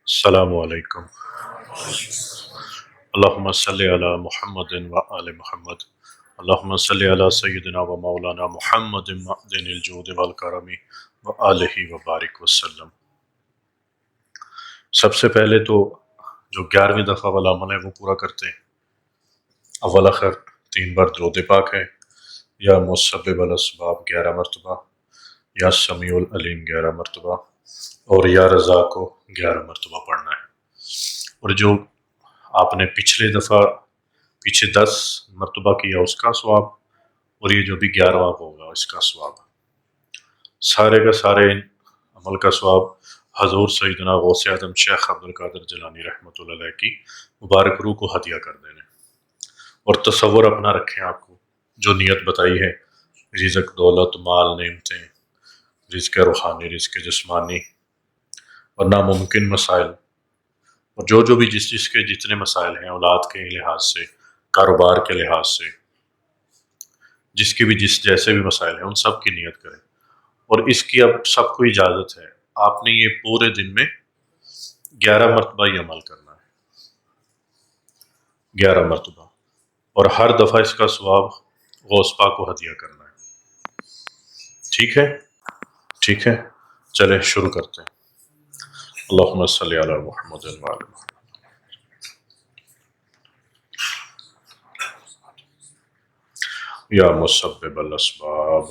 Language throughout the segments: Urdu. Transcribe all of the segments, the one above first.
السلام علیکم۔ اللہم صلی علی محمد و آل محمد۔ اللہم صلی علی سیدنا و مولانا محمد معدن الجود والکرم و آلہ و بارک وسلم۔ سب سے پہلے تو جو 11ویں دفعہ والا عمل ہے وہ پورا کرتے ہیں۔ اول آخر 3 بار درود پاک ہے، یا مسبب الاسباب 11 مرتبہ، یا سمیع العلیم 11 مرتبہ، اور یا رضا کو 11 مرتبہ پڑھنا ہے۔ اور جو آپ نے پچھلے دفعہ پیچھے 10 مرتبہ کیا اس کا ثواب، اور یہ جو بھی 11واں ہوگا اس کا ثواب، سارے کا سارے عمل کا ثواب حضور سیدنا غوث اعظم شیخ عبدالقادر جیلانی رحمۃ اللہ علیہ کی مبارک روح کو ہدیہ کر دینے۔ اور تصور اپنا رکھیں، آپ کو جو نیت بتائی ہے، رزق، دولت، مال، نعمتیں، رزق روحانی، رزق جسمانی اور ناممکن مسائل، اور جو بھی جس کے جتنے مسائل ہیں، اولاد کے لحاظ سے، کاروبار کے لحاظ سے، جس کے بھی جیسے بھی مسائل ہیں، ان سب کی نیت کریں۔ اور اس کی اب سب کو اجازت ہے، آپ نے یہ پورے دن میں 11 مرتبہ یہ عمل کرنا ہے، 11 مرتبہ، اور ہر دفعہ اس کا ثواب غوث پاک کو ہدیہ کرنا ہے۔ ٹھیک ہے؟ ٹھیک ہے، چلیں شروع کرتے ہیں۔ اللہم صلی علی محمد و آل محمد۔ یا مسبب الاسباب،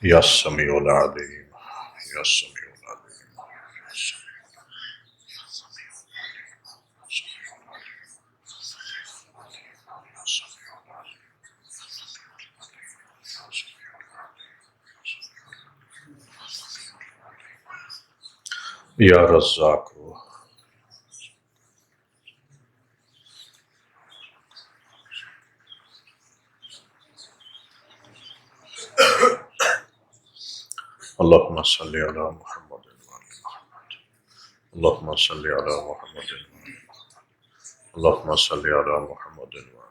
یا سمیع العلیم، یا سمیع العلیم، یا رزاق۔ اللہم صلی علی محمد و آل محمد۔ اللہم صلی علی محمد و آل محمد۔ اللہم صلی علی محمد و آل محمد۔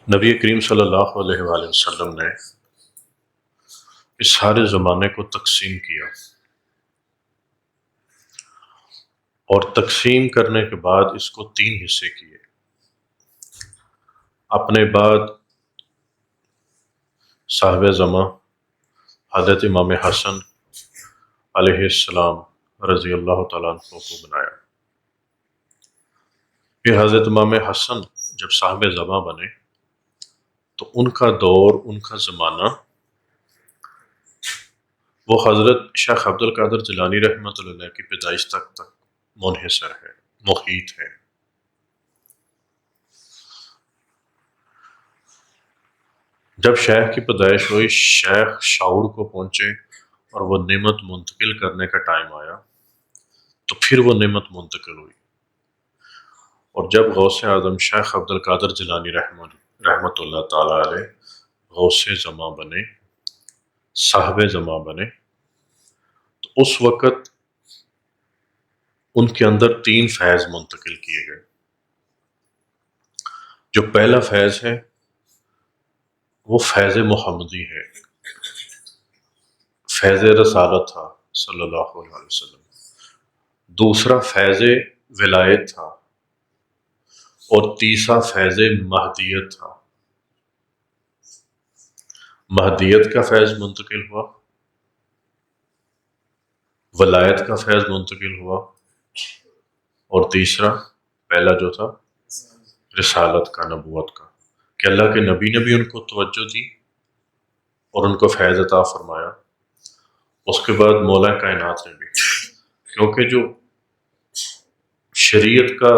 نبی کریم صلی اللہ علیہ وآلہ وسلم نے اس سارے زمانے کو تقسیم کیا، اور تقسیم کرنے کے بعد اس کو 3 حصے کیے۔ اپنے بعد صاحب زماں حضرت امام حسن علیہ السلام رضی اللہ تعالیٰ عنہ کو بنایا۔ پھر حضرت امام حسن جب صاحب زماں بنے تو ان کا دور، ان کا زمانہ، وہ حضرت شیخ عبدالقادر جیلانی رحمۃ اللہ علیہ کی پیدائش تک منحصر ہے، محیط ہے۔ جب شیخ کی پیدائش ہوئی، شیخ شعور کو پہنچے اور وہ نعمت منتقل کرنے کا ٹائم آیا تو پھر وہ نعمت منتقل ہوئی۔ اور جب غوث اعظم شیخ عبدالقادر جیلانی رحمۃ اللہ تعالیٰ علیہ غوث زماں بنے، صاحب زماں بنے، تو اس وقت ان کے اندر 3 فیض منتقل کیے گئے۔ جو پہلا فیض ہے وہ فیض محمدی ہے، فیض رسالت تھا صلی اللہ علیہ وسلم۔ دوسرا فیض ولایت تھا، اور تیسرا فیض مہدیت تھا۔ مہدیت کا فیض منتقل ہوا، ولایت کا فیض منتقل ہوا، اور تیسرا پہلا جو تھا رسالت کا، نبوت کا، کہ اللہ کے نبی نے بھی ان کو توجہ دی اور ان کو فیض عطا فرمایا۔ اس کے بعد مولا کائنات نے بھی، کیونکہ جو شریعت کا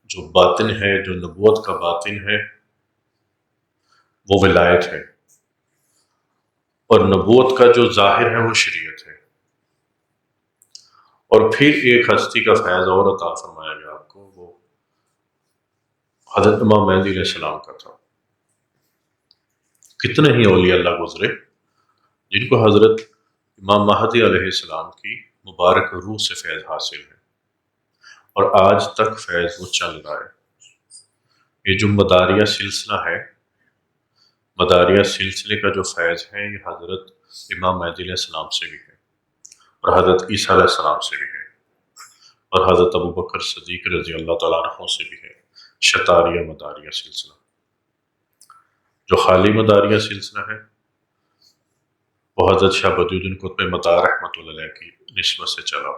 جو باطن ہے، جو نبوت کا باطن ہے، وہ ولایت ہے، اور نبوت کا جو ظاہر ہے وہ شریعت ہے۔ اور پھر ایک ہستی کا فیض اور عطا فرمایا گیا آپ کو، وہ حضرت امام مہدی علیہ السلام کا تھا۔ کتنے ہی اولیاء اللہ گزرے جن کو حضرت امام مہدی علیہ السلام کی مبارک روح سے فیض حاصل ہے، اور آج تک فیض وہ چل رہا ہے۔ یہ جو مداریہ سلسلہ ہے، مداریہ سلسلے کا جو فیض ہے، یہ حضرت امام مہدی علیہ السلام سے بھی ہے، اور حضرت عیسیٰ علیہ السلام سے بھی ہے، اور حضرت ابوبکر صدیق رضی اللہ تعالیٰ عنہ سے بھی ہے۔ شتاریہ مداریہ سلسلہ، جو خالی مداریہ سلسلہ ہے، وہ حضرت شاہ بدی الدین قطب مطار رحمۃ اللہ علیہ کی نسبت سے چلا۔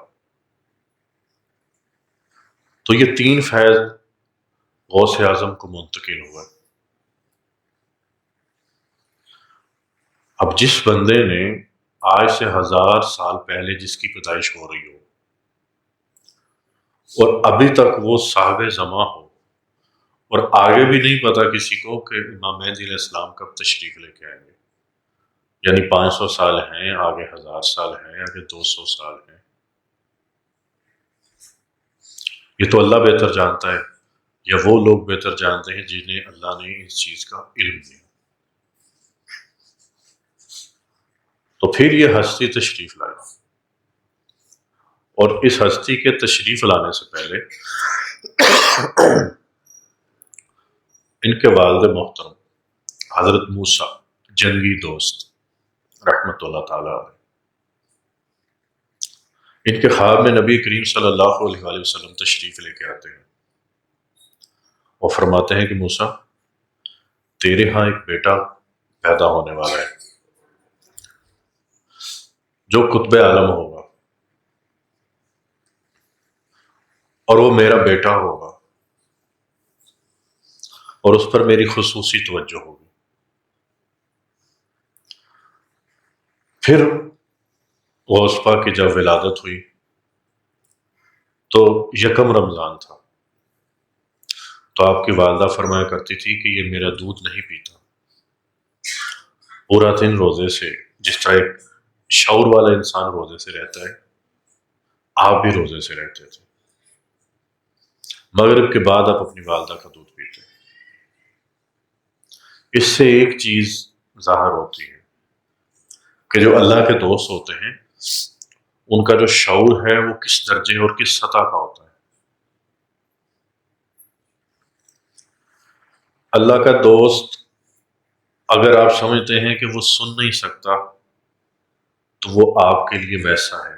تو یہ تین فیض غوث اعظم کو منتقل ہوا۔ اب جس بندے نے آج سے 1000 سال پہلے جس کی پیدائش ہو رہی ہو، اور ابھی تک وہ صاحب زماں ہو، اور آگے بھی نہیں پتا کسی کو کہ امام مہدی علیہ السلام کب تشریف لے کے آئیں گے، یعنی 500 سال ہیں، آگے 1000 سال ہیں، آگے 200 سال ہیں، یہ تو اللہ بہتر جانتا ہے، یا وہ لوگ بہتر جانتے ہیں جنہیں اللہ نے اس چیز کا علم دیا۔ تو پھر یہ ہستی تشریف لائی، اور اس ہستی کے تشریف لانے سے پہلے ان کے والد محترم حضرت موسیٰ جنگی دوست رحمۃ اللہ تعالیٰ علیہ، ان کے خواب میں نبی کریم صلی اللہ علیہ وآلہ وسلم تشریف لے کے آتے ہیں اور فرماتے ہیں کہ موسیٰ، تیرے ہاں ایک بیٹا پیدا ہونے والا ہے جو قطب عالم ہوگا، اور وہ میرا بیٹا ہوگا، اور اس پر میری خصوصی توجہ ہوگی۔ پھر غوث پاک کی جب ولادت ہوئی تو یکم رمضان تھا، تو آپ کی والدہ فرمایا کرتی تھی کہ یہ میرا دودھ نہیں پیتا، پورا دن روزے سے، جس طرح ایک شعور والا انسان روزے سے رہتا ہے، آپ بھی روزے سے رہتے تھے۔ مغرب کے بعد آپ اپنی والدہ کا دودھ پیتے۔ اس سے ایک چیز ظاہر ہوتی ہے کہ جو اللہ کے دوست ہوتے ہیں ان کا جو شعور ہے وہ کس درجے اور کس سطح کا ہوتا ہے۔ اللہ کا دوست اگر آپ سمجھتے ہیں کہ وہ سن نہیں سکتا تو وہ آپ کے لیے ویسا ہے،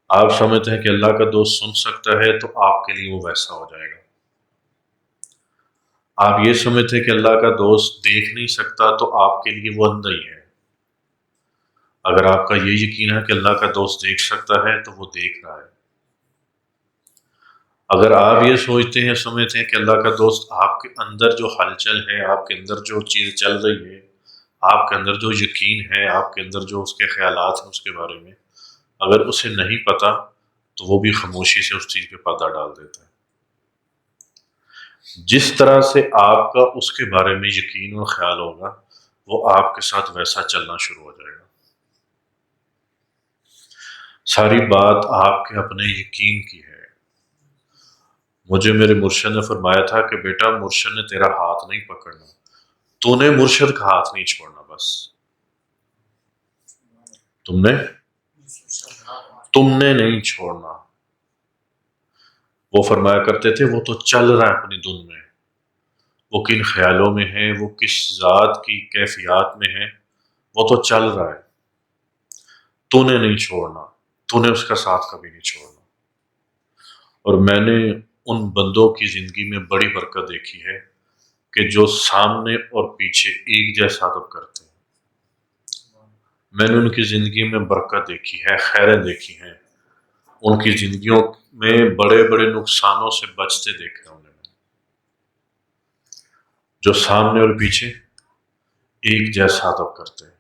آپ سمجھتے ہیں کہ اللہ کا دوست سن سکتا ہے تو آپ کے لیے وہ ویسا ہو جائے گا۔ آپ یہ سمجھتے ہیں کہ اللہ کا دوست دیکھ نہیں سکتا تو آپ کے لیے وہ اندھا ہی ہے۔ اگر آپ کا یہ یقین ہے کہ اللہ کا دوست دیکھ سکتا ہے تو وہ دیکھ رہا ہے۔ اگر آپ یہ سوچتے ہیں، سمجھتے ہیں کہ اللہ کا دوست آپ کے اندر جو ہلچل ہے، آپ کے اندر جو چیز چل رہی ہے، آپ کے اندر جو یقین ہے، آپ کے اندر جو اس کے خیالات ہیں اس کے بارے میں، اگر اسے نہیں پتا تو وہ بھی خاموشی سے اس چیز پہ پردہ ڈال دیتا ہے۔ جس طرح سے آپ کا اس کے بارے میں یقین اور خیال ہوگا، وہ آپ کے ساتھ ویسا چلنا شروع ہو جائے گا۔ ساری بات آپ کے اپنے یقین کی ہے۔ مجھے میرے مرشد نے فرمایا تھا کہ بیٹا، مرشد نے تیرا ہاتھ نہیں پکڑنا، تو نے مرشد کا ہاتھ نہیں چھوڑنا، بس تم نے نہیں چھوڑنا۔ وہ فرمایا کرتے تھے وہ تو چل رہا ہے اپنی دن میں، وہ کن خیالوں میں ہے، وہ کس ذات کی کیفیات میں ہے، وہ تو چل رہا ہے، تو نے نہیں چھوڑنا، تو نے اس کا ساتھ کبھی نہیں چھوڑنا۔ اور میں نے ان بندوں کی زندگی میں بڑی برکت دیکھی ہے کہ جو سامنے اور پیچھے ایک جیسا ادب کرتے ہیں۔ میں نے ان کی زندگی میں برکت دیکھی ہے، خیریں دیکھی ہیں، ان کی زندگیوں میں بڑے بڑے نقصانوں سے بچتے دیکھے انہیں، جو سامنے اور پیچھے ایک جیسا ادب کرتے ہیں۔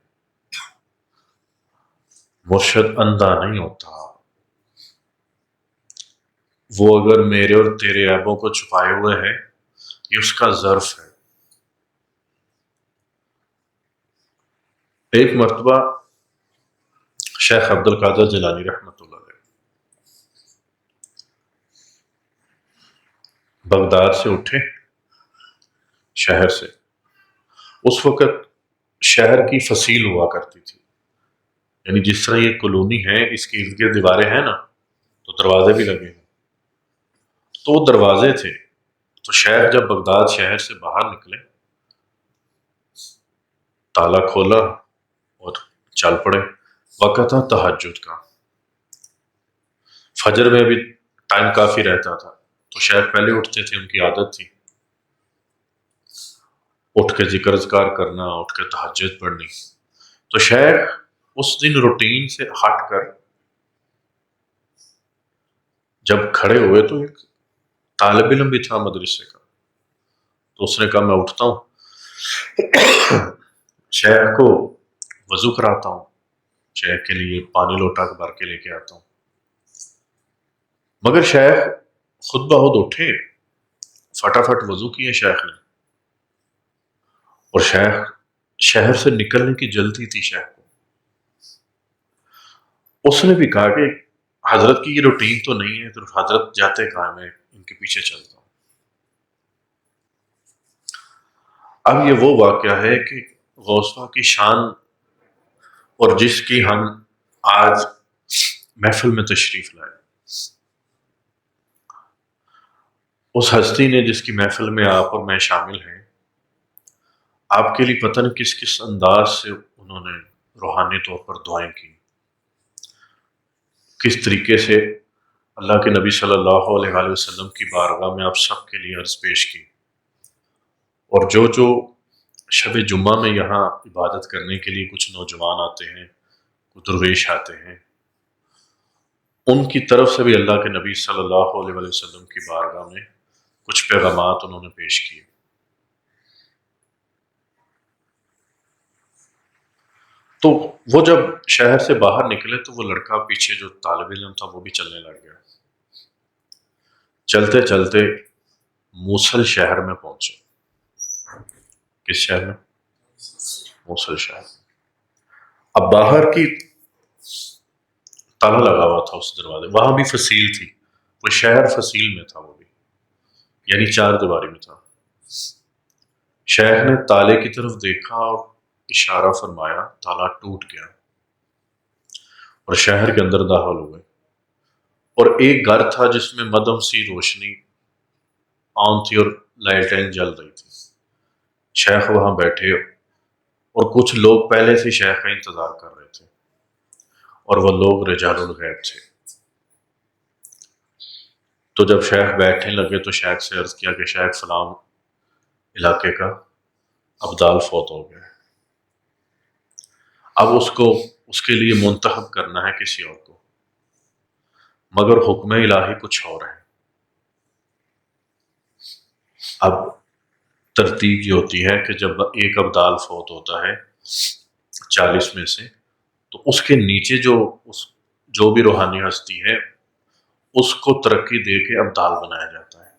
مرشد اندھا نہیں ہوتا، وہ اگر میرے اور تیرے عیبوں کو چھپائے ہوئے ہے، یہ اس کا ظرف ہے۔ ایک مرتبہ شیخ عبد القادر جیلانی رحمۃ اللہ علیہ بغداد سے اٹھے، شہر سے۔ اس وقت شہر کی فصیل ہوا کرتی تھی، یعنی جس طرح یہ کالونی ہے، اس کے ارد گرد دیواریں ہیں نا، تو دروازے بھی لگے ہیں، تو وہ دروازے تھے۔ تو شیخ جب بغداد شہر سے باہر نکلے، تالا کھولا اور چل پڑے۔ وقت تھا تہجد کا، فجر میں بھی ٹائم کافی رہتا تھا، تو شیخ پہلے اٹھتے تھے، ان کی عادت تھی اٹھ کے ذکر اذکار کرنا، اٹھ کے تہجد پڑھنی۔ تو شیخ اس دن روٹین سے ہٹ کر جب کھڑے ہوئے تو ایک طالب علم بھی تھا مدرسے کا، تو اس نے کہا میں اٹھتا ہوں، شیخ کو وضو کراتا ہوں، شیخ کے لیے پانی لوٹا بھر کے لے کے آتا ہوں۔ مگر شیخ خود بخود اٹھے، فٹافٹ وضو کیے شیخ نے، اور شیخ شہر سے نکلنے کی جلدی تھی شیخ کو۔ اس نے بھی کہا کہ حضرت کی یہ روٹین تو نہیں ہے، تو حضرت جاتے کہاں، میں ان کے پیچھے چلتا ہوں۔ اب یہ وہ واقعہ ہے کہ غوث پاک کی شان اور جس کی ہم آج محفل میں تشریف لائے، اس ہستی نے جس کی محفل میں آپ اور میں شامل ہیں، آپ کے لیے پتہ نہیں کس کس انداز سے انہوں نے روحانی طور پر دعائیں کی، کس طریقے سے اللہ کے نبی صلی اللہ علیہ وآلہ وسلم کی بارگاہ میں آپ سب کے لیے عرض پیش کی، اور جو شب جمعہ میں یہاں عبادت کرنے کے لیے کچھ نوجوان آتے ہیں، کچھ درویش آتے ہیں، ان کی طرف سے بھی اللہ کے نبی صلی اللہ علیہ وآلہ وسلم کی بارگاہ میں کچھ پیغامات انہوں نے پیش کیے۔ تو وہ جب شہر سے باہر نکلے تو وہ لڑکا پیچھے جو طالب علم تھا وہ بھی چلنے لگ گیا۔ چلتے چلتے موصل شہر میں پہنچے۔ کس شہر میں؟ موصل شہر۔ اب باہر کی تالا لگا ہوا تھا اس دروازے، وہاں بھی فصیل تھی، وہ شہر فصیل میں تھا، وہ بھی یعنی چار دیواری میں تھا۔ شیخ نے تالے کی طرف دیکھا اور اشارہ فرمایا، تالا ٹوٹ گیا اور شہر کے اندر داخل ہوئے، اور ایک گھر تھا جس میں مدھم سی روشنی آن تھی اور لائٹیں جل رہی تھی۔ شیخ وہاں بیٹھے اور کچھ لوگ پہلے سے شیخ کا انتظار کر رہے تھے، اور وہ لوگ رجال الغیب تھے۔ تو جب شیخ بیٹھنے لگے تو شیخ سے عرض کیا کہ شیخ فلاں علاقے کا ابدال فوت ہو گیا، اب اس کے لیے منتخب کرنا ہے کسی اور کو، مگر حکم الہی کچھ اور ہے۔ اب ترتیب یہ ہوتی ہے کہ جب ایک ابدال فوت ہوتا ہے 40 میں سے، تو اس کے نیچے جو بھی روحانی ہستی ہے اس کو ترقی دے کے ابدال بنایا جاتا ہے،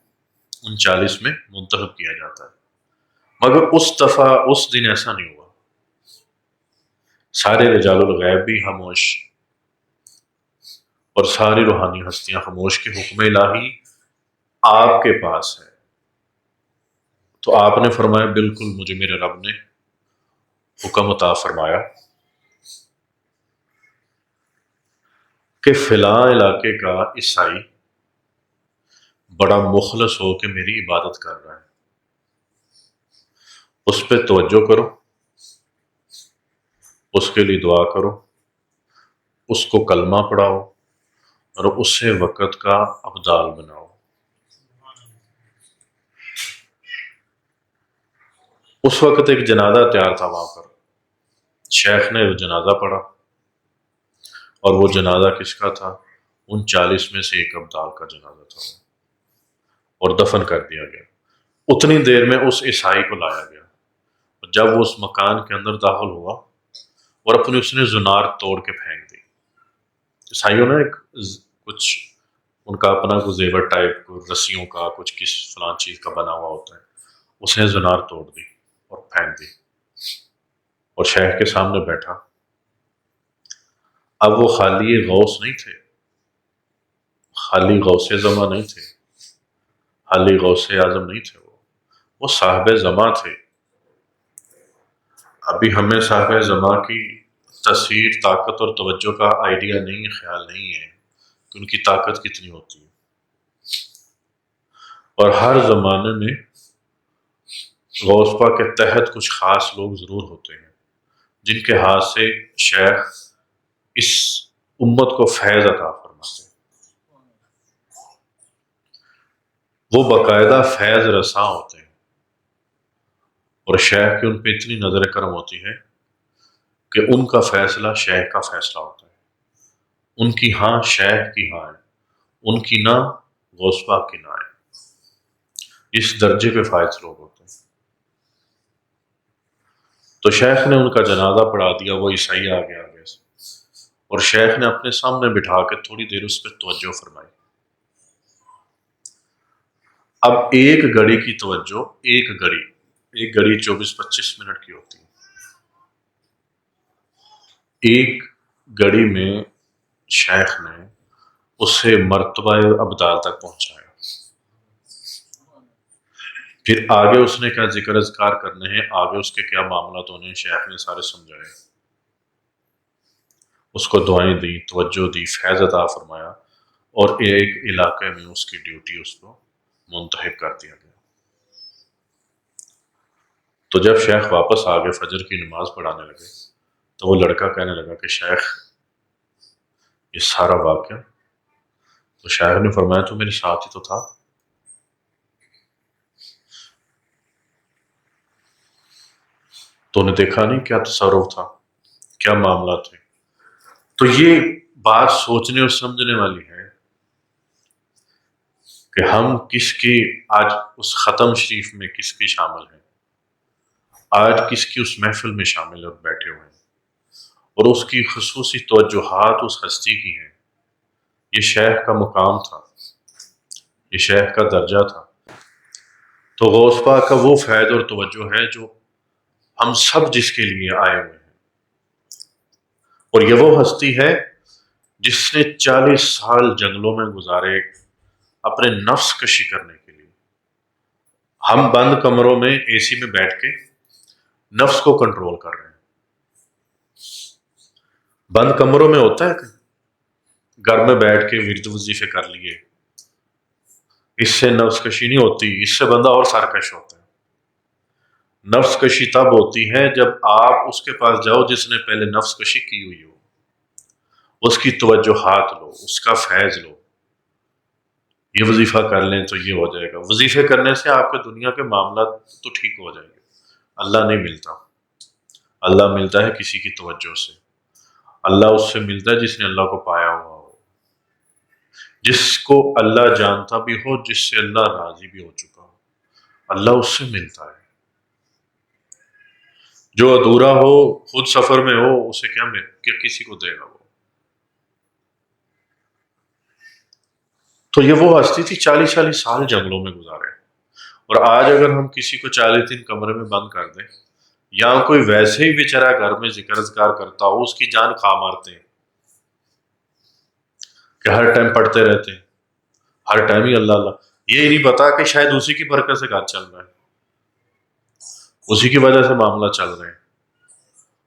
ان 40 میں منتخب کیا جاتا ہے۔ مگر اس دفعہ اس دن ایسا نہیں ہوا، سارے رجال الغیب بھی خاموش اور ساری روحانی ہستیاں خاموش کہ حکم الہی آپ کے پاس ہے۔ تو آپ نے فرمایا بالکل، مجھے میرے رب نے حکم عطا فرمایا کہ فلاں علاقے کا عیسائی بڑا مخلص ہو کے میری عبادت کر رہا ہے، اس پہ توجہ کرو، اس کے لیے دعا کرو، اس کو کلمہ پڑھاؤ اور اس سے وقت کا ابدال بناؤ۔ اس وقت ایک جنازہ تیار تھا وہاں پر، شیخ نے وہ جنازہ پڑھا، اور وہ جنازہ کس کا تھا؟ ان 40 میں سے ایک ابدال کا جنازہ تھا، اور دفن کر دیا گیا۔ اتنی دیر میں اس عیسائی کو لایا گیا، اور جب وہ اس مکان کے اندر داخل ہوا اور اپنی اس نے زنار توڑ کے پھینک دی۔ عیسائیوں نے کچھ ان کا اپنا کوئی زیور ٹائپ، کوئی رسیوں کا، کچھ کس فلان چیز کا بنا ہوا ہوتا ہے، اس نے زنار توڑ دی اور پھینک دی، اور شیخ کے سامنے بیٹھا۔ اب وہ خالی غوث نہیں تھے، خالی غوث زماں نہیں تھے، خالی غوث اعظم نہیں تھے، وہ صاحب زماں تھے۔ ابھی ہمیں صاحب زماں کی تصویر، طاقت اور توجہ کا آئیڈیا نہیں، خیال نہیں ہے کہ ان کی طاقت کتنی ہوتی ہے۔ اور ہر زمانے میں غوث پاک کے تحت کچھ خاص لوگ ضرور ہوتے ہیں جن کے ہاتھ سے شیخ اس امت کو فیض عطا فرماتے ہیں۔ وہ باقاعدہ فیض رساں ہوتے ہیں، اور شیخ کی ان پہ اتنی نظر کرم ہوتی ہے کہ ان کا فیصلہ شیخ کا فیصلہ ہوتا ہے، ان کی ہاں شیخ کی ہاں ہے، ان کی نہ غوث پاک کی نہ ہے۔ اس درجے پہ فائز لوگ ہوتے ہیں۔ تو شیخ نے ان کا جنازہ پڑھا دیا، وہ عیسائی آ گیا آگے سے، اور شیخ نے اپنے سامنے بٹھا کے تھوڑی دیر اس پہ توجہ فرمائی۔ اب ایک گھڑی کی توجہ، ایک گھڑی 24-25 منٹ کی ہوتی ہے، ایک گھڑی میں شیخ نے اسے مرتبہ ابدال تک پہنچایا۔ پھر آگے اس نے کیا ذکر اذکار کرنے ہیں، آگے اس کے کیا معاملات ہونے ہیں، شیخ نے سارے سمجھائے، اس کو دعائیں دی، توجہ دی، فیض عطا فرمایا، اور ایک علاقے میں اس کی ڈیوٹی اس کو منتخب کر دیا گیا۔ تو جب شیخ واپس آگے فجر کی نماز پڑھانے لگے تو وہ لڑکا کہنے لگا کہ شیخ یہ سارا واقعہ، تو شیخ نے فرمایا تو میرے ساتھ ہی تو تھا، تو نے دیکھا نہیں کیا تصرف تھا، کیا معاملات تھے؟ تو یہ بات سوچنے اور سمجھنے والی ہے کہ ہم کس کی آج اس ختم شریف میں کس کی شامل ہیں، آج کس کی اس محفل میں شامل اور بیٹھے ہوئے ہیں، اور اس کی خصوصی توجہات اس ہستی کی ہیں۔ یہ شیخ کا مقام تھا، یہ شیخ کا درجہ تھا۔ تو غوث پاک کا وہ فیض اور توجہ ہے جو ہم سب جس کے لیے آئے ہوئے ہیں، اور یہ وہ ہستی ہے جس نے 40 سال جنگلوں میں گزارے اپنے نفس کشی کرنے کے لیے۔ ہم بند کمروں میں اے سی میں بیٹھ کے نفس کو کنٹرول کر رہے ہیں۔ بند کمروں میں ہوتا ہے کہ گھر میں بیٹھ کے ورد وظیفے کر لیے، اس سے نفس کشی نہیں ہوتی، اس سے بندہ اور سرکش ہوتا ہے۔ نفس کشی تب ہوتی ہے جب آپ اس کے پاس جاؤ جس نے پہلے نفس کشی کی ہوئی ہو، اس کی توجہات لو، اس کا فیض لو، یہ وظیفہ کر لیں تو یہ ہو جائے گا۔ وظیفے کرنے سے آپ کے دنیا کے معاملات تو ٹھیک ہو جائیں گے، اللہ نہیں ملتا، اللہ ملتا ہے کسی کی توجہ سے۔ اللہ اس سے ملتا ہے جس نے اللہ کو پایا ہوا ہو، جس کو اللہ جانتا بھی ہو، جس سے اللہ راضی بھی ہو چکا ہو، اللہ اس سے ملتا ہے۔ جو ادھورا ہو، خود سفر میں ہو، اسے کیا کسی کو دے گا وہ؟ تو یہ وہ ہستی تھی 40 سال جنگلوں میں گزارے، اور آج اگر ہم کسی کو 40 دن کمرے میں بند کر دیں، یا کوئی ویسے ہی بیچارہ گھر میں ذکر اذکار کرتا ہو، اس کی جان کھا مارتے ہیں کہ ہر ٹائم پڑھتے رہتے ہیں، ہر ٹائم ہی اللہ اللہ، یہ نہیں پتا کہ شاید اسی کی برکت سے کام چل رہا ہے، اسی کی وجہ سے معاملہ چل رہے ہیں۔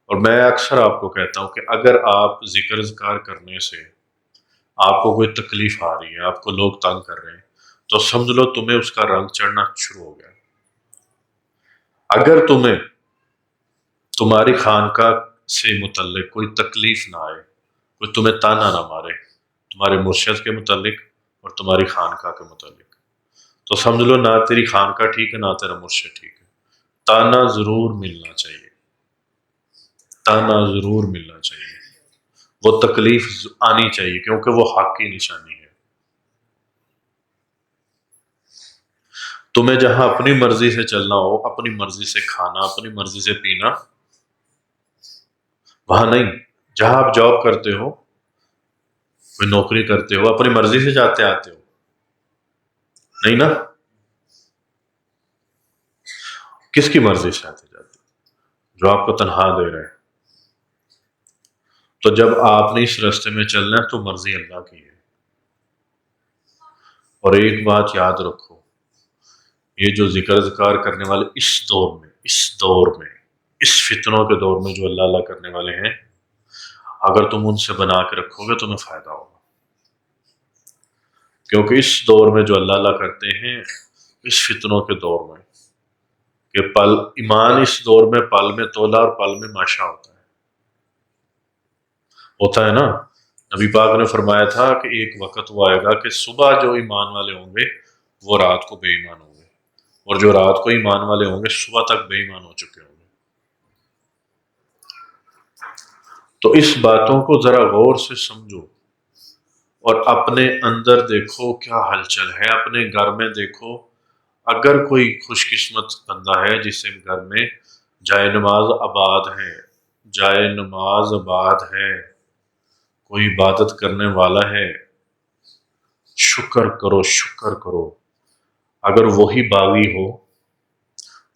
اور میں اکثر آپ کو کہتا ہوں کہ اگر آپ ذکر اذکار کرنے سے آپ کو کوئی تکلیف آ رہی ہے، آپ کو لوگ تنگ کر رہے ہیں، تو سمجھ لو تمہیں اس کا رنگ چڑھنا شروع ہو گیا۔ اگر تمہیں تمہاری خانقاہ سے متعلق کوئی تکلیف نہ آئے، کوئی تمہیں تانا نہ مارے تمہارے مرشد کے متعلق اور تمہاری خانقاہ کے متعلق، تو سمجھ لو نہ تیری خانقاہ ٹھیک ہے، نہ تیرا مرشد ٹھیک ہے، تانا ضرور ملنا چاہیے۔ تانا ضرور ملنا چاہیے، وہ تکلیف آنی چاہیے، کیونکہ وہ حق کی نشانی ہے۔ تمہیں جہاں اپنی مرضی سے چلنا ہو، اپنی مرضی سے کھانا، اپنی مرضی سے پینا، وہاں نہیں۔ جہاں آپ جاب کرتے ہو، کوئی نوکری کرتے ہو، اپنی مرضی سے جاتے آتے ہو نہیں نا؟ کس کی مرضی سے آتے جاتے ہو؟ جو آپ کو تنہا دے رہے ہیں۔ تو جب آپ نے اس راستے میں چلنا ہے تو مرضی اللہ کی ہے۔ اور ایک بات یاد رکھو، یہ جو ذکر اذکار کرنے والے اس فتنوں کے دور میں جو اللہ اللہ کرنے والے ہیں، اگر تم ان سے بنا کے رکھو گے تمہیں فائدہ ہوگا۔ کیونکہ اس دور میں جو اللہ اللہ کرتے ہیں، اس فتنوں کے دور میں، کہ ایمان اس دور میں پل میں تولا اور پل میں ماشا ہوتا ہے نا۔ نبی پاک نے فرمایا تھا کہ ایک وقت وہ آئے گا کہ صبح جو ایمان والے ہوں گے وہ رات کو بے ایمان ہوں گے، اور جو رات کو ایمان والے ہوں گے صبح تک بے ایمان ہو چکے ہوں گے۔ تو اس باتوں کو ذرا غور سے سمجھو، اور اپنے اندر دیکھو کیا ہلچل ہے، اپنے گھر میں دیکھو۔ اگر کوئی خوش قسمت بندہ ہے جس کے گھر میں جائے نماز آباد ہے، کوئی عبادت کرنے والا ہے، شکر کرو۔ اگر وہی باغی ہو،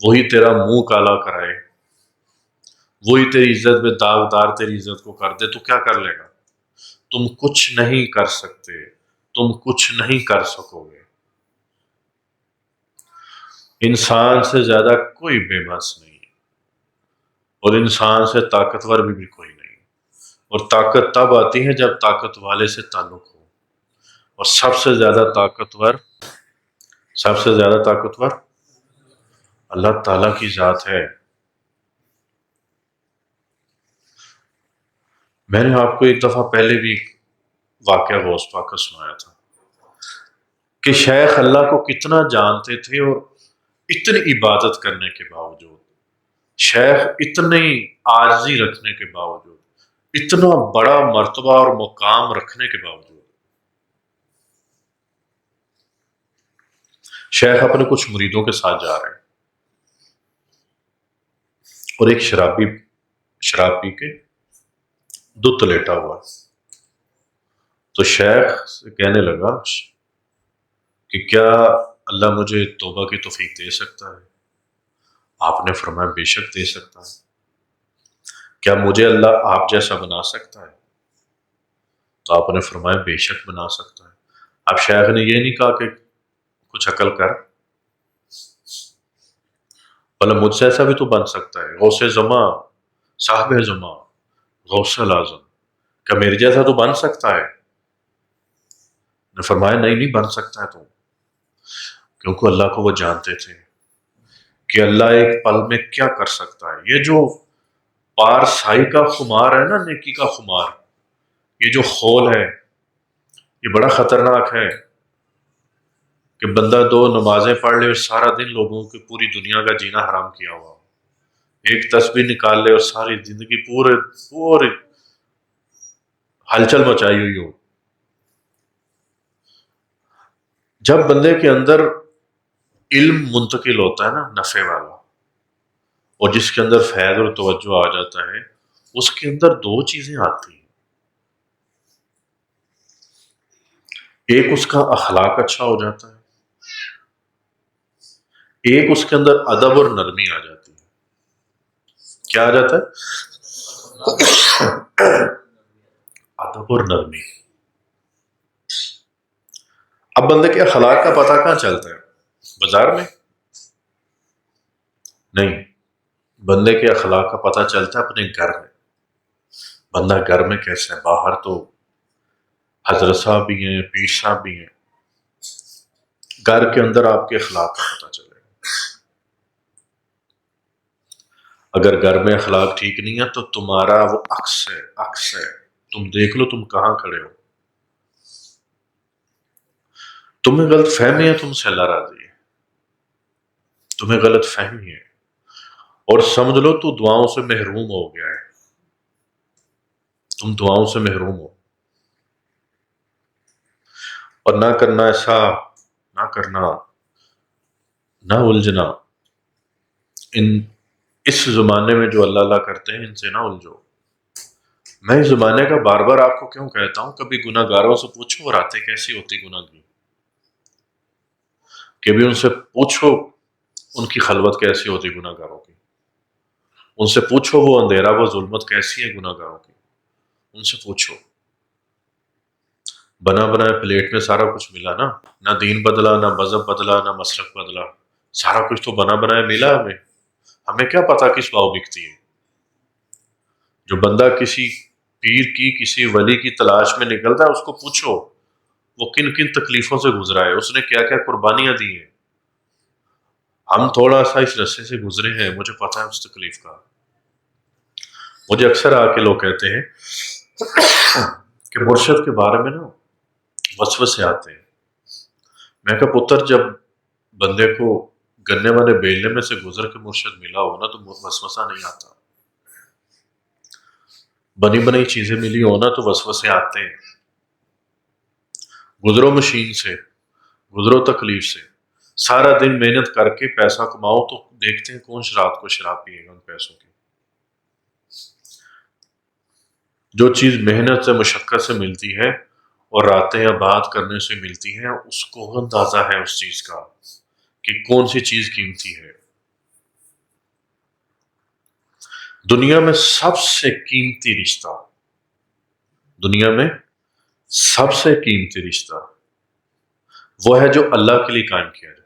وہی تیرا منہ کالا کرائے، وہی تیری عزت میں داغدار تیری عزت کو کر دے، تو کیا کر لے گا؟ تم کچھ نہیں کر سکتے، تم کچھ نہیں کر سکو گے۔ انسان سے زیادہ کوئی بے بس نہیں، اور انسان سے طاقتور بھی کوئی نہیں۔ اور طاقت تب آتی ہے جب طاقت والے سے تعلق ہو، اور سب سے زیادہ طاقتور اللہ تعالیٰ کی ذات ہے۔ میں نے آپ کو ایک دفعہ پہلے بھی واقعہ غوث پاک کا سنایا تھا کہ شیخ اللہ کو کتنا جانتے تھے، اور اتنی عبادت کرنے کے باوجود، شیخ اتنی عاجزی رکھنے کے باوجود، اتنا بڑا مرتبہ اور مقام رکھنے کے باوجود، شیخ اپنے کچھ مریدوں کے ساتھ جا رہے ہیں، اور ایک شراب پی کے دت لیٹا ہوا۔ تو شیخ سے کہنے لگا کہ کیا اللہ مجھے توبہ کی توفیق دے سکتا ہے؟ آپ نے فرمایا بے شک دے سکتا ہے۔ کیا مجھے اللہ آپ جیسا بنا سکتا ہے؟ تو آپ نے فرمایا بے شک بنا سکتا ہے۔ اب شیخ نے یہ نہیں کہا کہ کچھ عقل کر، بھلا مجھ سے ایسا بھی تو بن سکتا ہے، غوث زماں، صاحب زماں، غوث الاعظم، کیا میرے جیسا تو بن سکتا ہے؟ نے فرمایا نہیں بن سکتا ہے تو، کیونکہ اللہ کو وہ جانتے تھے کہ اللہ ایک پل میں کیا کر سکتا ہے۔ یہ جو پارسائی کا خمار ہے نا، نیکی کا خمار، یہ جو خول ہے، یہ بڑا خطرناک ہے کہ بندہ 2 نمازیں پڑھ لے اور سارا دن لوگوں کی پوری دنیا کا جینا حرام کیا ہوا، ایک تسبیح نکال لے اور ساری زندگی پورے ہلچل مچائی ہوئی ہو۔ جب بندے کے اندر علم منتقل ہوتا ہے نا نفع والا، اور جس کے اندر فیض اور توجہ آ جاتا ہے، اس کے اندر 2 چیزیں آتی ہیں۔ ایک اس کا اخلاق اچھا ہو جاتا ہے، ایک اس کے اندر ادب اور نرمی آ جاتی ہے۔ کیا آ جاتا ہے؟ ادب اور نرمی۔ اب بندے کے اخلاق کا پتہ کہاں چلتا ہے؟ بازار میں نہیں، بندے کے اخلاق کا پتہ چلتا ہے اپنے گھر میں۔ بندہ گھر میں کیسے ہے؟ باہر تو حضرت صاحب بھی ہیں، پیر صاحب بھی ہیں، گھر کے اندر آپ کے اخلاق کا پتہ چلے گا۔ اگر گھر میں اخلاق ٹھیک نہیں ہے تو تمہارا وہ عکس ہے، تم دیکھ لو تم کہاں کھڑے ہو۔ تمہیں غلط فہمی ہے تم سے اللہ راضی ہے، تمہیں غلط فہمی ہے، اور سمجھ لو تو دعاؤں سے محروم ہو گیا ہے۔ تم دعاؤں سے محروم ہو، اور نہ کرنا ایسا، نہ کرنا، نہ الجھنا اس زمانے میں جو اللہ اللہ کرتے ہیں ان سے نہ الجھو۔ میں اس زمانے کا بار بار آپ کو کیوں کہتا ہوں، کبھی گناہ گاروں سے پوچھو اور راتیں کیسی ہوتی گناہ کی، کبھی ان سے پوچھو ان کی خلوت کیسی ہوتی گناہ گاروں کی، ان سے پوچھو وہ اندھیرا وہ ظلمت کیسی ہے گناہ گاروں کی، ان سے پوچھو۔ بنا بنائے پلیٹ میں سارا کچھ ملا نا، نہ دین بدلا، نہ مذہب بدلا، نہ مسلک بدلا، سارا کچھ تو بنا بنائے ملا ہمیں۔ ہمیں کیا پتا کس بھاؤ بکتی ہے؟ جو بندہ کسی پیر کی کسی ولی کی تلاش میں نکلتا ہے اس کو پوچھو وہ کن کن تکلیفوں سے گزرا ہے، اس نے کیا کیا قربانیاں دی ہیں۔ ہم تھوڑا سا اس رستے سے گزرے ہیں، مجھے پتا ہے اس تکلیف کا۔ مجھے اکثر آ کے لوگ کہتے ہیں کہ مرشد کے بارے میں نا وسوسے آتے ہیں۔ میں کہا پتر، جب بندے کو گنے والے بیلنے میں سے گزر کے مرشد ملا ہو نا تو وسوسہ نہیں آتا۔ بنی بنی چیزیں ملی ہو نا تو وسوسے آتے ہیں۔ گزرو مشین سے، گزرو تکلیف سے، سارا دن محنت کر کے پیسہ کماؤ تو دیکھتے ہیں کون رات کو شراب پیے گا ان پیسوں کی۔ جو چیز محنت سے مشقت سے ملتی ہے اور راتیں آباد کرنے سے ملتی ہیں، اس کو اندازہ ہے اس چیز کا کہ کون سی چیز قیمتی ہے۔ دنیا میں سب سے قیمتی رشتہ، دنیا میں سب سے قیمتی رشتہ وہ ہے جو اللہ کے لیے قائم کیا جائے۔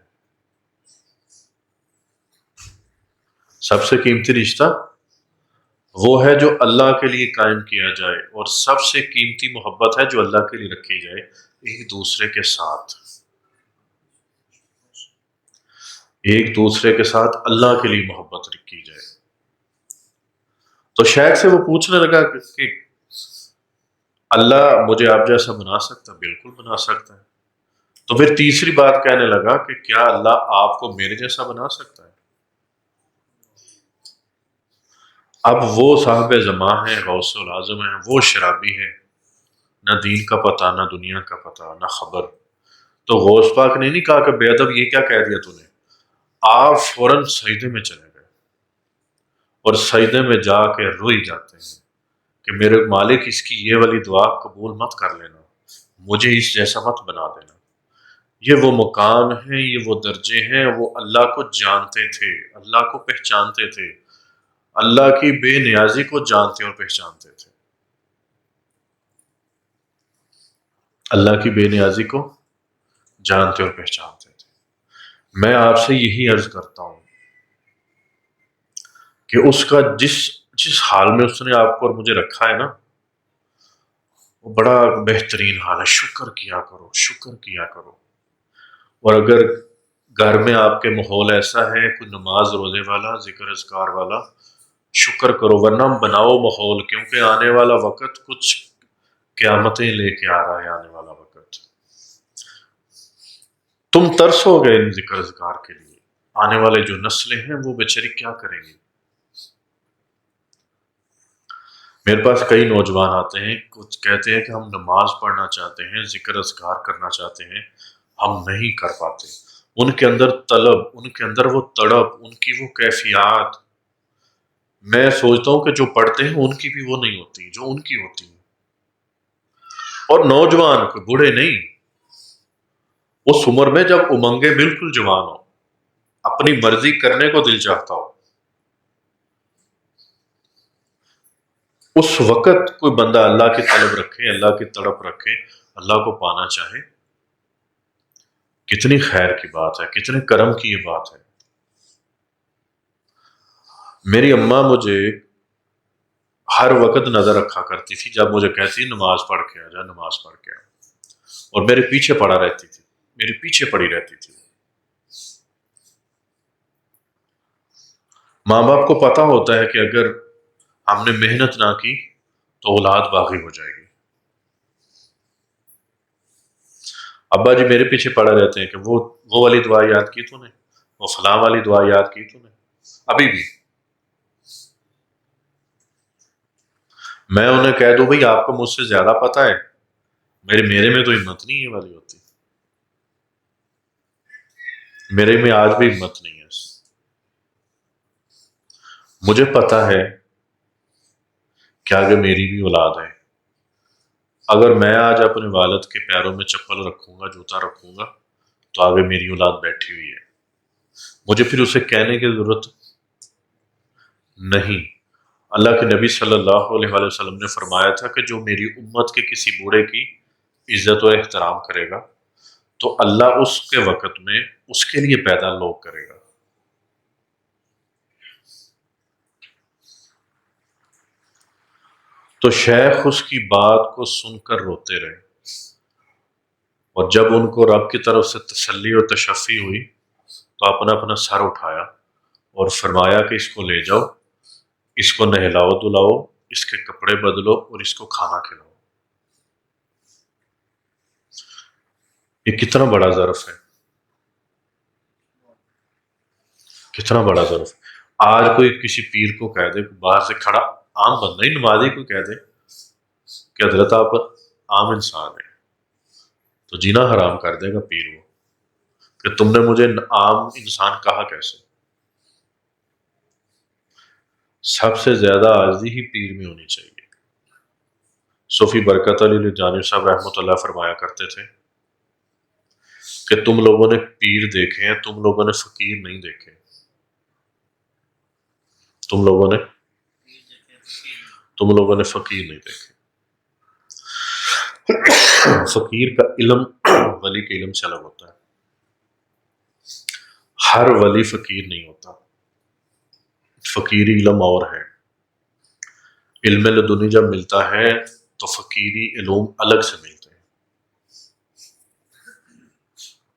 سب سے قیمتی رشتہ وہ ہے جو اللہ کے لیے قائم کیا جائے، اور سب سے قیمتی محبت ہے جو اللہ کے لیے رکھی جائے ایک دوسرے کے ساتھ، ایک دوسرے کے ساتھ اللہ کے لیے محبت رکھی جائے۔ تو شیخ سے وہ پوچھنے لگا کہ اللہ مجھے آپ جیسا بنا سکتا؟ بالکل بنا سکتا ہے۔ تو پھر تیسری بات کہنے لگا کہ کیا اللہ آپ کو میرے جیسا بنا سکتا ہے؟ اب وہ صاحب زماں ہیں، غوث العظم ہیں، وہ شرابی ہے، نہ دین کا پتہ، نہ دنیا کا پتہ، نہ خبر۔ تو غوث پاک نے نہیں کہا کہ بے ادب یہ کیا کہہ دیا تو نے، آپ فوراً سجدے میں چلے گئے اور سجدے میں جا کے روئی جاتے ہیں کہ میرے مالک اس کی یہ والی دعا قبول مت کر لینا، مجھے اس جیسا مت بنا دینا۔ یہ وہ مقام ہیں، یہ وہ درجے ہیں، وہ اللہ کو جانتے تھے، اللہ کو پہچانتے تھے، اللہ کی بے نیازی کو جانتے اور پہچانتے تھے، اللہ کی بے نیازی کو جانتے اور پہچانتے تھے۔ میں آپ سے یہی عرض کرتا ہوں کہ اس کا جس حال میں اس نے آپ کو اور مجھے رکھا ہے نا، وہ بڑا بہترین حال ہے۔ شکر کیا کرو، شکر کیا کرو۔ اور اگر گھر میں آپ کے ماحول ایسا ہے، کوئی نماز روزے والا، ذکر اذکار والا، شکر کرو، ورنہ بناؤ ماحول، کیونکہ آنے والا وقت کچھ قیامتیں لے کے آ رہا ہے۔ آنے والا وقت تم ترسو گے ان ذکر اذکار کے لیے، آنے والے جو نسلیں ہیں وہ بیچاری کیا کریں گی؟ میرے پاس کئی نوجوان آتے ہیں، کچھ کہتے ہیں کہ ہم نماز پڑھنا چاہتے ہیں، ذکر اذکار کرنا چاہتے ہیں، ہم نہیں کر پاتے۔ ان کے اندر طلب، ان کے اندر وہ تڑپ، ان کی وہ کیفیات، میں سوچتا ہوں کہ جو پڑھتے ہیں ان کی بھی وہ نہیں ہوتی جو ان کی ہوتی ہے۔ اور نوجوان کوئی بوڑھے نہیں، اس عمر میں جب امنگیں بالکل جوان ہو، اپنی مرضی کرنے کو دل چاہتا ہو، اس وقت کوئی بندہ اللہ کی طلب رکھے، اللہ کی تڑپ رکھے، اللہ کو پانا چاہے، کتنی خیر کی بات ہے، کتنے کرم کی یہ بات ہے۔ میری اماں مجھے ہر وقت نظر رکھا کرتی تھی، جب مجھے کہتی نماز پڑھ کے آ جا، نماز پڑھ کے آ، اور میرے پیچھے پڑا رہتی تھی، میرے پیچھے پڑی رہتی تھی۔ ماں باپ کو پتا ہوتا ہے کہ اگر ہم نے محنت نہ کی تو اولاد باغی ہو جائے گی۔ ابا جی میرے پیچھے پڑے رہتے ہیں کہ وہ والی دعا یاد کی تو نے، وہ فلاں والی دعا یاد کی تو نے، ابھی بھی۔ میں انہیں کہہ دوں بھائی آپ کو مجھ سے زیادہ پتہ ہے، میرے میں تو ہمت نہیں ہے والی ہوتی، میرے میں آج بھی ہمت نہیں ہے۔ مجھے پتہ ہے کہ آگے میری بھی اولاد ہے، اگر میں آج اپنے والد کے پیروں میں چپل رکھوں گا، جوتا رکھوں گا، تو آگے میری اولاد بیٹھی ہوئی ہے، مجھے پھر اسے کہنے کی ضرورت نہیں۔ اللہ کے نبی صلی اللہ علیہ وآلہ وسلم نے فرمایا تھا کہ جو میری امت کے کسی بوڑھے کی عزت و احترام کرے گا تو اللہ اس کے وقت میں اس کے لیے پیدا لوگ کرے گا۔ تو شیخ اس کی بات کو سن کر روتے رہے، اور جب ان کو رب کی طرف سے تسلی اور تشفی ہوئی تو اپنا سر اٹھایا اور فرمایا کہ اس کو لے جاؤ، اس کو نہلاؤ دلاؤ، اس کے کپڑے بدلو اور اس کو کھانا کھلاؤ۔ یہ کتنا بڑا ظرف ہے، کتنا بڑا ظرف۔ آج کوئی کسی پیر کو کہہ دے، باہر سے کھڑا عام بندہ ہی نمازی کو کہہ دے کہ حضرت آپ عام انسان ہیں، تو جینا حرام کر دے گا پیر وہ، کہ تم نے مجھے عام انسان کہا کیسے۔ سب سے زیادہ عاجزی ہی پیر میں ہونی چاہیے۔ صوفی برکت علی جانی صاحب رحمۃ اللہ فرمایا کرتے تھے کہ تم لوگوں نے پیر دیکھے ہیں، تم لوگوں نے فقیر نہیں دیکھے، تم لوگوں نے فقیر نہیں دیکھے۔ فقیر کا علم ولی کے علم سے الگ ہوتا ہے، ہر ولی فقیر نہیں ہوتا، فقیری علم اور ہے۔ علم لدنی جب ملتا ہے تو فقیری علوم الگ سے ملتے ہیں،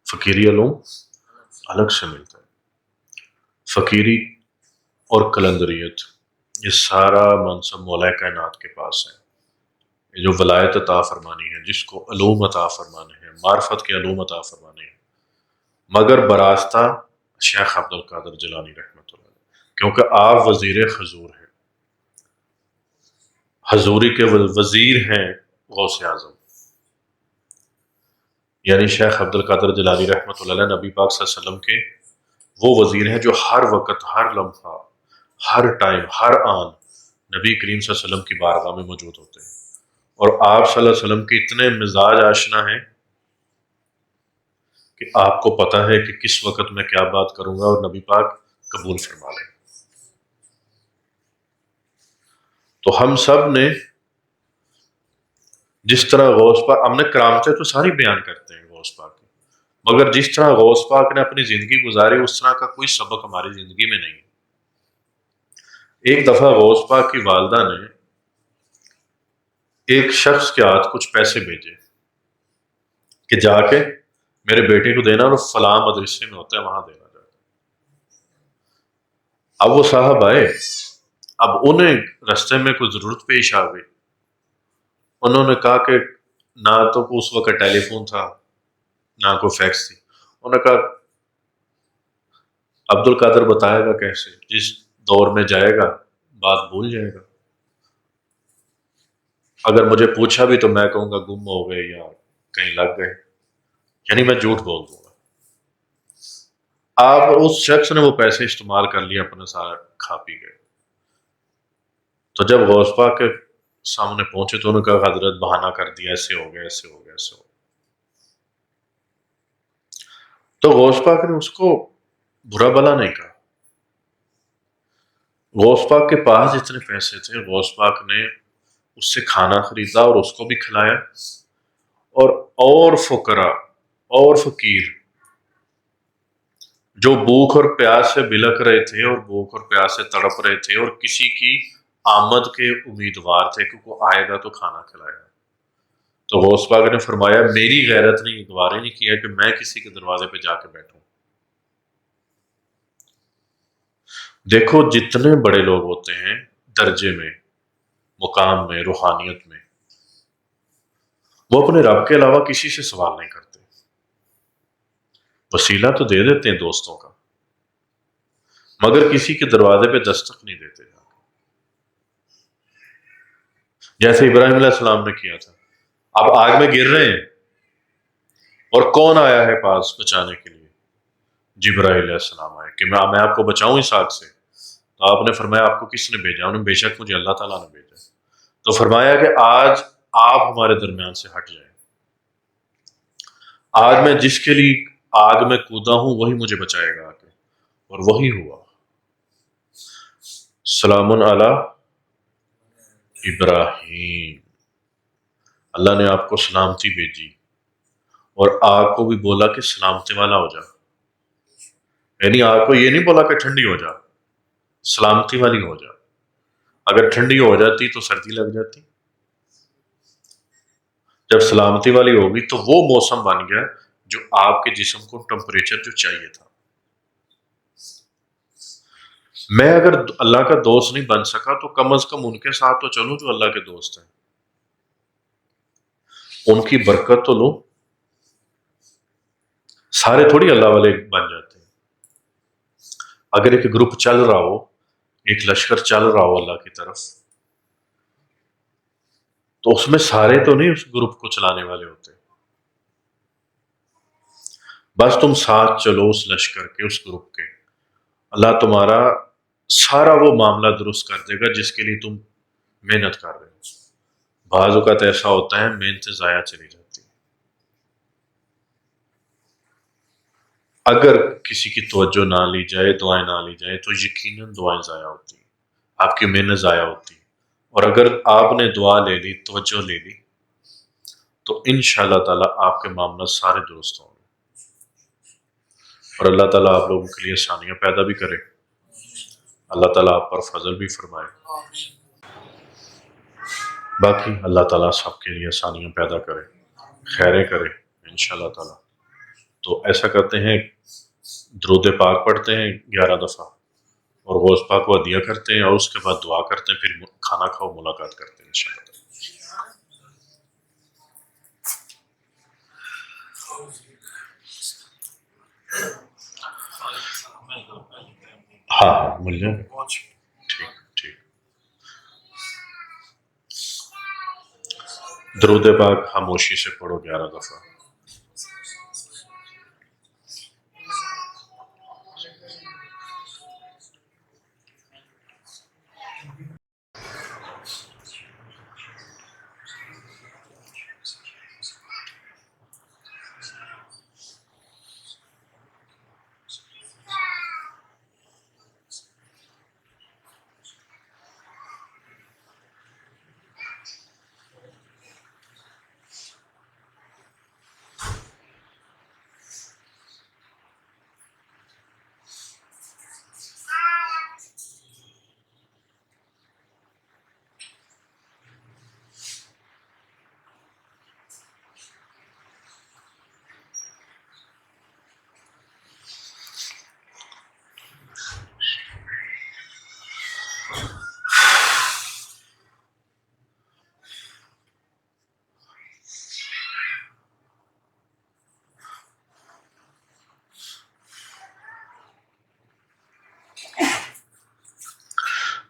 فقیری علوم الگ سے ملتا ہے۔ فقیری اور قلندریت یہ سارا منصب مولا کائنات کے پاس ہے، یہ جو ولایت عطا فرمانی ہے، جس کو علوم عطا فرمانے ہیں، معرفت کے علوم عطا فرمانے ہیں، مگر براستہ شیخ عبد القادر جیلانی رحمۃ اللہ علیہ، کیونکہ آپ وزیر حضور ہیں، حضوری کے وزیر ہیں غوث اعظم، یعنی شیخ عبد القادر جیلانی رحمۃ اللہ علیہ نبی پاک صلی اللہ علیہ وسلم کے وہ وزیر ہیں جو ہر وقت، ہر لمحہ، ہر ٹائم، ہر آن نبی کریم صلی اللہ علیہ وسلم کی بارگاہ میں موجود ہوتے ہیں، اور آپ صلی اللہ علیہ وسلم کے اتنے مزاج آشنا ہیں کہ آپ کو پتہ ہے کہ کس وقت میں کیا بات کروں گا اور نبی پاک قبول فرما لیں۔ تو ہم سب نے جس طرح غوث پاک، ہم نے کرامتیں تو ساری بیان کرتے ہیں غوث پاک کی، مگر جس طرح غوث پاک نے اپنی زندگی گزاری اس طرح کا کوئی سبق ہماری زندگی میں نہیں۔ ایک دفعہ غوث پاک کی والدہ نے ایک شخص کے ہاتھ کچھ پیسے بھیجے کہ جا کے میرے بیٹے کو دینا اور فلاں مدرسے میں ہوتا ہے وہاں دینا جاتا ہے۔ اب وہ صاحب آئے، اب انہیں رستے میں کوئی ضرورت پیش آ گئی، انہوں نے کہا کہ نہ تو اس وقت ٹیلی فون تھا، نہ کوئی فیکس تھی، انہوں نے کہا عبد القادر بتائے گا کیسے، جس دور میں جائے گا بات بھول جائے گا، اگر مجھے پوچھا بھی تو میں کہوں گا گم ہو گئے یا کہیں لگ گئے، یعنی میں جھوٹ بول دوں گا۔ آپ اس شخص نے وہ پیسے استعمال کر لیا، اپنا سارا کھا پی گئے۔ تو جب غوث پاک کے سامنے پہنچے تو انہوں نے کہا حضرت بہانہ کر دیا، ایسے ہو گیا، ایسے ہو گیا، ایسے ہو گیا۔ تو غوث پاک نے اس کو برا بلا نہیں کہا۔ غوث پاک کے پاس جتنے پیسے تھے غوث پاک نے اس سے کھانا خریدا اور اس کو بھی کھلایا، اور فقراء اور فقیر جو بھوک اور پیاس سے بلک رہے تھے اور بھوک اور پیاس سے تڑپ رہے تھے اور کسی کی آمد کے امیدوار تھے کہ وہ آئے گا تو کھانا کھلائے گا، تو غوث پاک نے فرمایا میری غیرت نے گوارا نہیں کیا کہ میں کسی کے دروازے پہ جا کے بیٹھوں۔ دیکھو جتنے بڑے لوگ ہوتے ہیں درجے میں، مقام میں، روحانیت میں، وہ اپنے رب کے علاوہ کسی سے سوال نہیں کرتے، وسیلہ تو دے دیتے ہیں دوستوں کا، مگر کسی کے دروازے پہ دستک نہیں دیتے۔ جیسے ابراہیم علیہ السلام نے کیا تھا. اب آگ میں گر رہے ہیں اور کون آیا ہے پاس بچانے کے لیے؟ جبرائیل علیہ السلام آئے کہ میں آپ کو بچاؤں اس آگ سے. تو آپ نے فرمایا آپ کو کس نے بھیجا؟ انہوں نے بے شک مجھے اللہ تعالیٰ نے بھیجا. تو فرمایا کہ آج آپ ہمارے درمیان سے ہٹ جائیں. آج میں جس کے لیے آگ میں کودا ہوں وہی مجھے بچائے گا آگے. اور وہی ہوا. سلام علی ابراہیم. اللہ نے آپ کو سلامتی بھیجی اور آگ کو بھی بولا کہ سلامتی والا ہو جا. یعنی آگ کو یہ نہیں بولا کہ ٹھنڈی ہو جا، سلامتی والی ہو جا. اگر ٹھنڈی ہو جاتی تو سردی لگ جاتی. جب سلامتی والی ہوگی تو وہ موسم بن گیا جو آپ کے جسم کو ٹمپریچر جو چاہیے تھا. میں اگر اللہ کا دوست نہیں بن سکا تو کم از کم ان کے ساتھ تو چلوں جو اللہ کے دوست ہیں، ان کی برکت تو لوں. سارے تھوڑی اللہ والے بن جاتے ہیں. اگر ایک گروپ چل رہا ہو، ایک لشکر چل رہا ہو اللہ کی طرف، تو اس میں سارے تو نہیں اس گروپ کو چلانے والے ہوتے. بس تم ساتھ چلو اس لشکر کے، اس گروپ کے، اللہ تمہارا سارا وہ معاملہ درست کر دے گا جس کے لیے تم محنت کر رہے ہو. بعض اوقات ایسا ہوتا ہے محنت ضائع چلی جاتی ہے. اگر کسی کی توجہ نہ لی جائے، دعائیں نہ لی جائیں، تو یقیناً دعائیں ضائع ہوتی ہیں، آپ کی محنت ضائع ہوتی ہے. اور اگر آپ نے دعا لے لی، توجہ لے لی، تو انشاءاللہ تعالیٰ آپ کے معاملات سارے درست ہوں گے. اور اللہ تعالیٰ آپ لوگوں کے لیے آسانیاں پیدا بھی کرے. اللہ تعالیٰ آپ پر فضل بھی فرمائے. باقی اللہ تعالیٰ سب کے لیے آسانیاں پیدا کرے، خیریں کرے انشاءاللہ تعالیٰ. تو ایسا کرتے ہیں، درود پاک پڑھتے ہیں 11 دفعہ اور غوث پاک کو ہدیہ کرتے ہیں اور اس کے بعد دعا کرتے ہیں، پھر کھانا کھاؤ، ملاقات کرتے ہیں انشاءاللہ. ہاں مل جائے. ٹھیک ٹھیک. درود پاک خاموشی سے پڑھو 11 دفعہ.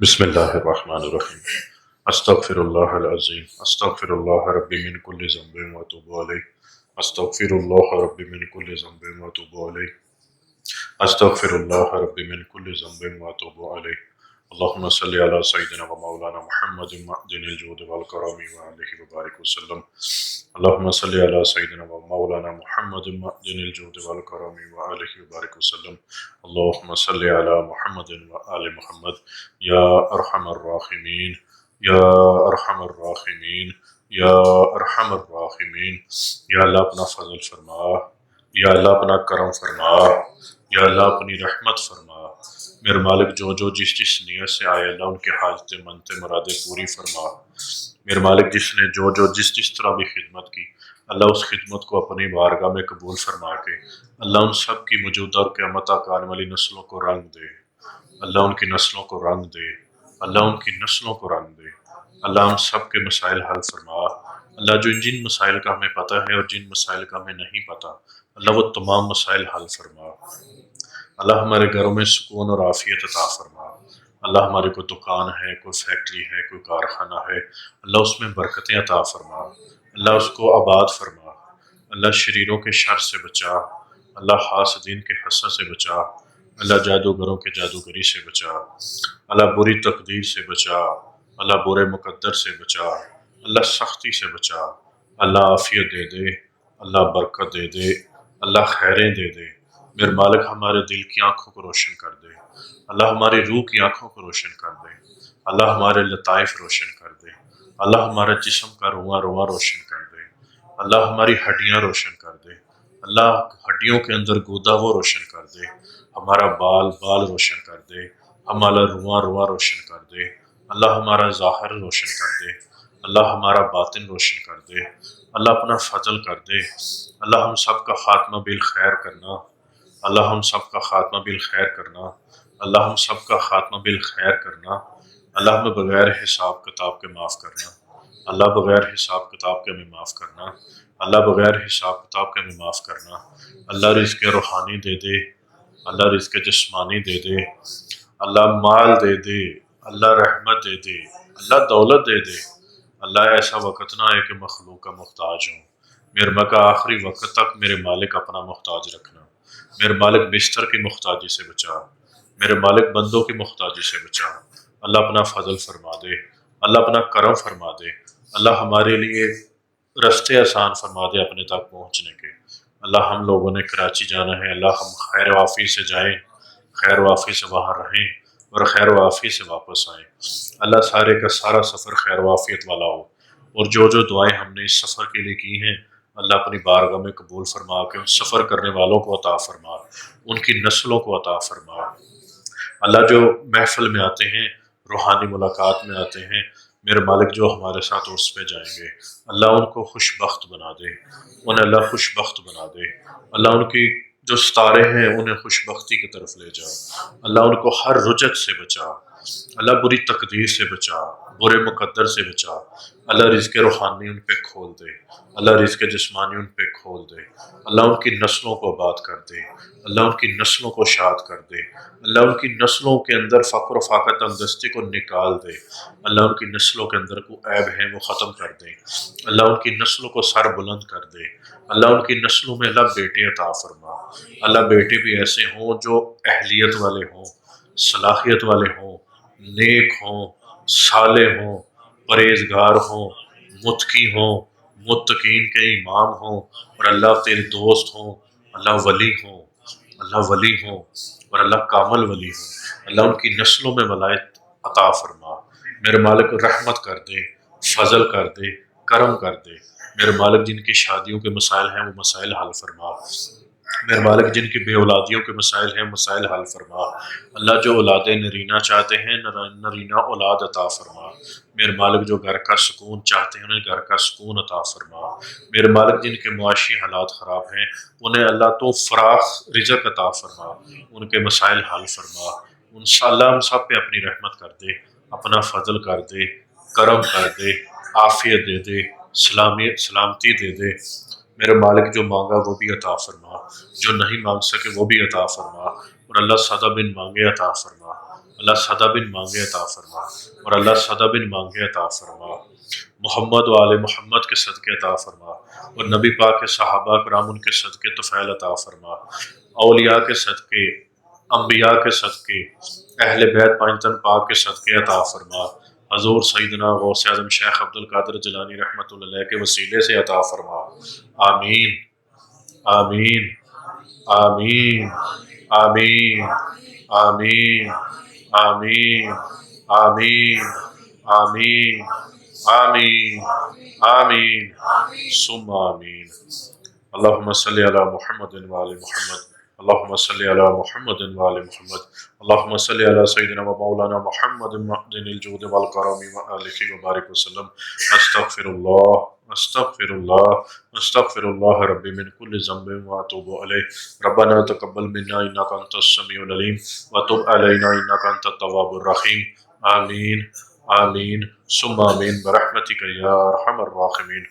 بسم اللہ الرحمن الرحیم. استغفر اللہ العظیم، استغفر اللہ ربی من کل ذنب واتوب علیہ، استغفر اللہ ربی من کل ذنب واتوب علیہ، استغفر اللہ ربی من کل ذنب واتوب علیہ. اللہم صلی علی سیدنا و مولانا محمد معدن الجود والکرم وآلہ وبارک وسلم. اللہم صلی علی سیدنا و مولانا محمد معدن الجود والکرم وآلہ وبارک وسلم. اللہم صلی علی محمد وآل محمد یا ارحم الراحمین، یا ارحم الراحمین، یا ارحم الراحمین. یا اللہ اپنا فضل فرما، یا اللہ اپنا کرم فرما، یا اللہ اپنی رحمت فرما. میرے مالک جو جو جس جس نیت سے آئے اللہ ان کے حاجتیں منتیں مرادیں پوری فرما. میرے مالک جس نے جو جو جس جس طرح بھی خدمت کی اللہ اس خدمت کو اپنی بارگاہ میں قبول فرما کے اللہ ان سب کی موجودہ اور قیامت تک آنے والی نسلوں کو رنگ دے. اللہ ان کی نسلوں کو رنگ دے، اللہ ان کی نسلوں کو رنگ دے. اللہ ہم سب کے مسائل حل فرما. اللہ جو جن مسائل کا ہمیں پتہ ہے اور جن مسائل کا ہمیں نہیں پتہ اللہ وہ تمام مسائل حل فرما. اللہ ہمارے گھروں میں سکون اور عافیت عطا فرما. اللہ ہمارے کوئی دکان ہے، کوئی فیکٹری ہے، کوئی کارخانہ ہے، اللہ اس میں برکتیں عطا فرما، اللہ اس کو آباد فرما، اللہ شریروں کے شر سے بچا، اللہ حاسدین کے حسد سے بچا، اللہ جادوگروں کے جادوگری سے بچا، اللہ بری تقدیر سے بچا، اللہ برے مقدر سے بچا، اللہ سختی سے بچا، اللہ عافیت دے دے، اللہ برکت دے دے، اللہ خیریں دے دے۔ میرے مالک ہمارے دل کی آنکھوں کو روشن کر دے، اللہ ہماری روح کی آنکھوں کو روشن کر دے، اللہ ہمارے لطائف روشن کر دے، اللہ ہمارے جسم کا رواں رواں روشن کر دے، اللہ ہماری ہڈیاں روشن کر دے، اللہ ہڈیوں کے اندر گودا وہ روشن کر دے، ہمارا بال بال روشن کر دے، ہمارا رواں رواں روشن کر دے، اللہ ہمارا ظاہر روشن کر دے، اللہ ہمارا باطن روشن کر دے، اللہ اپنا فضل کر دے، اللہ ہم سب کا خاتمہ بالخیر کرنا، اللہ ہم سب کا خاتمہ بالخیر کرنا، اللہ ہم سب کا خاتمہ بالخیر کرنا، اللہ ہمیں بغیر حساب کتاب کے معاف کرنا، اللہ بغیر حساب کتاب کے ہمیں معاف کرنا، اللہ بغیر حساب کتاب کے ہمیں معاف کرنا، اللہ رزق روحانی دے دے، اللہ رزق جسمانی دے دے، اللہ مال دے دے، اللہ رحمت دے دے، اللہ دولت دے دے، اللہ ایسا وقت نہ ہے کہ مخلوق کا محتاج ہوں۔ میرے مکہ آخری وقت تک میرے مالک اپنا محتاج رکھنا، میرے مالک بستر کی محتاجی سے بچا، میرے مالک بندوں کی محتاجی سے بچا، اللہ اپنا فضل فرما دے، اللہ اپنا کرم فرما دے، اللہ ہمارے لیے رستے آسان فرما دے اپنے تک پہنچنے کے۔ اللہ ہم لوگوں نے کراچی جانا ہے، اللہ ہم خیر وافی سے جائیں، خیر وافی سے وہاں رہیں اور خیر وافی سے واپس آئیں۔ اللہ سارے کا سارا سفر خیر وافیت والا ہو، اور جو جو دعائیں ہم نے اس سفر کے لیے کی ہیں اللہ اپنی بارگاہ میں قبول فرما کے ان سفر کرنے والوں کو عطا فرما، ان کی نسلوں کو عطا فرما۔ اللہ جو محفل میں آتے ہیں، روحانی ملاقات میں آتے ہیں، میرے مالک جو ہمارے ساتھ عرس پہ جائیں گے، اللہ ان کو خوش بخت بنا دے، انہیں اللہ خوش بخت بنا دے، اللہ ان کی جو ستارے ہیں انہیں خوش بختی کی طرف لے جا، اللہ ان کو ہر رجت سے بچا، اللہ بری تقدیر سے بچا، برے مقدر سے بچا، اللہ رزق روحانی ان پہ کھول دے، اللہ رزق جسمانی ان پہ کھول دے، اللہ ان کی نسلوں کو آباد کر دے، اللہ ان کی نسلوں کو شاد کر دے، اللہ ان کی نسلوں کے اندر فقر و فاقہ تنگدستی کو نکال دے، اللہ ان کی نسلوں کے اندر کو عیب ہے وہ ختم کر دے، اللہ ان کی نسلوں کو سر بلند کر دے، اللہ ان کی نسلوں میں اللہ بیٹے عطا فرما، اللہ بیٹے بھی ایسے ہوں جو اہلیت والے ہوں، صلاحیت والے ہوں، نیک ہوں، صالح ہوں، پرہیزگار ہوں، متقی ہوں، متقین کے امام ہوں، اور اللہ تیرے دوست ہوں، اللہ ولی ہوں، اللہ ولی ہوں، اور اللہ کامل ولی ہوں، اللہ ان کی نسلوں میں ولایت عطا فرما۔ میرے مالک رحمت کر دے، فضل کر دے، کرم کر دے، میرے مالک جن کی شادیوں کے مسائل ہیں وہ مسائل حل فرما، میرے مالک جن کی بے اولادیوں کے مسائل ہیں مسائل حل فرما، اللہ جو اولاد نرینہ چاہتے ہیں نرینہ اولاد عطا فرما، میرے مالک جو گھر کا سکون چاہتے ہیں انہیں گھر کا سکون عطا فرما، میرے مالک جن کے معاشی حالات خراب ہیں انہیں اللہ تو فراخ رزق عطا فرما، ان کے مسائل حل فرما، انشاءاللہ ہم سب پہ اپنی رحمت کر دے، اپنا فضل کر دے، کرم کر دے، عافیت دے دے، سلامتی دے دے، میرے مالک جو مانگا وہ بھی عطا فرما، جو نہیں مانگ سکے وہ بھی عطا فرما، اور اللہ سادہ بن مانگے عطا فرما، اللہ سادہ بن مانگے عطا فرما، اور اللہ سادہ بن مانگے عطا فرما، محمد و آل محمد کے صدقے عطا فرما، اور نبی پاک کے صحابہ کرام ان کے صدقے طفیل عطا فرما، اولیاء کے صدقے، انبیاء کے صدقے، اہل بیت پانچتن پاک کے صدقے عطا فرما، حضور سیدنا غوث اعظم شیخ عبد القادر جیلانی رحمۃ اللہ علیہ کے وسیلے سے عطا فرما۔ آمین آمین آمین آمین آمین آمین آمین آمین آمین آمین ثم آمین۔ اللہم صلی علی محمد وآل محمد، اللہم صلی علی محمد وآل محمد، اللہم صلی علی سیدنا و مولانا محمد معدن الجود والکرم وآلہ وبارک وسلم۔ استغفر اللہ استغفر اللہ ربی من کل ذنب واتوب علیہ، ربنا تقبل منا انک انت السمیع العلیم وتب علینا انک انت التواب الرحیم۔ آمین آمین ثم آمین برحمتک یا ارحم الراحمین۔